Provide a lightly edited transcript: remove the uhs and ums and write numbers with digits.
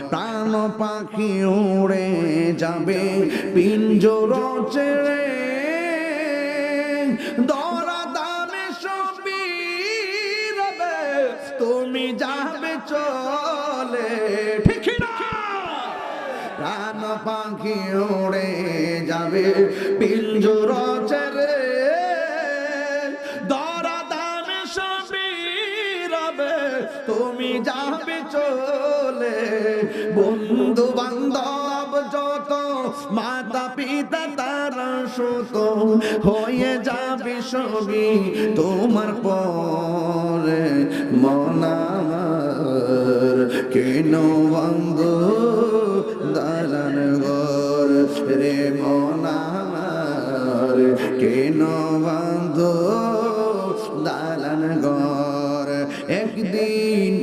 প্রাণ পাখি উড়ে যাবে পিঞ্জর ছেড়ে দরা দামে সবই রবে তুমি যাবে চলে ঠিক না প্রাণ পাখি উড়ে যাবে পিঞ্জর ছেড়ে দরা দামে সবই রবে তুমি যাবে চলে বন্ধু বান্ধব যত মাতা পিতা তারা সুত হয়ে যাবে সবই তোমার পরে মন আমার কেন বন্ধু দালান ঘর রে মন আমার কেন বন্ধু দালান ঘর একদিন